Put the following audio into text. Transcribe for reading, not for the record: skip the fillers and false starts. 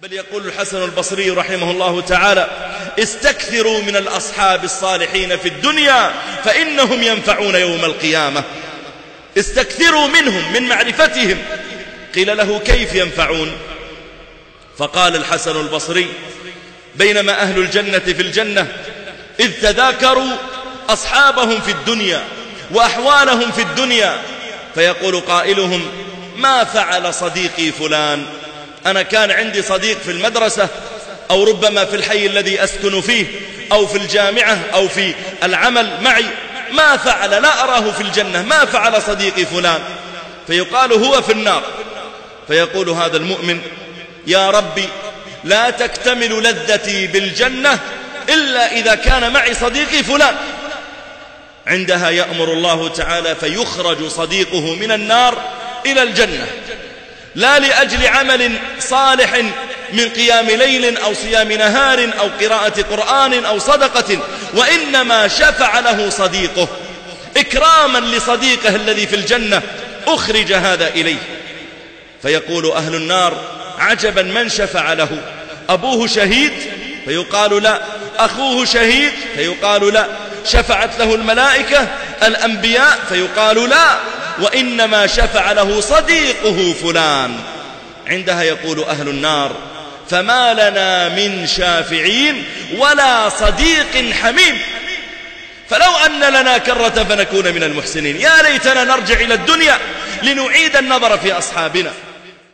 بل يقول الحسن البصري رحمه الله تعالى: استكثروا من الأصحاب الصالحين في الدنيا فإنهم ينفعون يوم القيامة. استكثروا منهم، من معرفتهم. قيل له: كيف ينفعون؟ فقال الحسن البصري: بينما أهل الجنة في الجنة إذ تذاكروا أصحابهم في الدنيا وأحوالهم في الدنيا، فيقول قائلهم: ما فعل صديقي فلان؟ أنا كان عندي صديق في المدرسة أو ربما في الحي الذي أسكن فيه أو في الجامعة أو في العمل معي، ما فعل، لا أراه في الجنة، ما فعل صديقي فلان؟ فيقال: هو في النار. فيقول هذا المؤمن: يا ربي، لا تكتمل لذتي بالجنة إلا إذا كان معي صديقي فلان. عندها يأمر الله تعالى فيخرج صديقه من النار إلى الجنة، لا لأجل عمل صالح من قيام ليل أو صيام نهار أو قراءة قرآن أو صدقة، وإنما شفع له صديقه إكراما لصديقه الذي في الجنة، أخرج هذا إليه. فيقول أهل النار: عجبا، من شفع له؟ أبوه شهيد؟ فيقال: لا. أخوه شهيد؟ فيقال: لا. شفعت له الملائكة، الأنبياء؟ فيقال: لا، وإنما شفع له صديقه فلان. عندها يقول أهل النار: فما لنا من شافعين ولا صديق حميم، فلو أن لنا كرة فنكون من المحسنين. يا ليتنا نرجع إلى الدنيا لنعيد النظر في أصحابنا.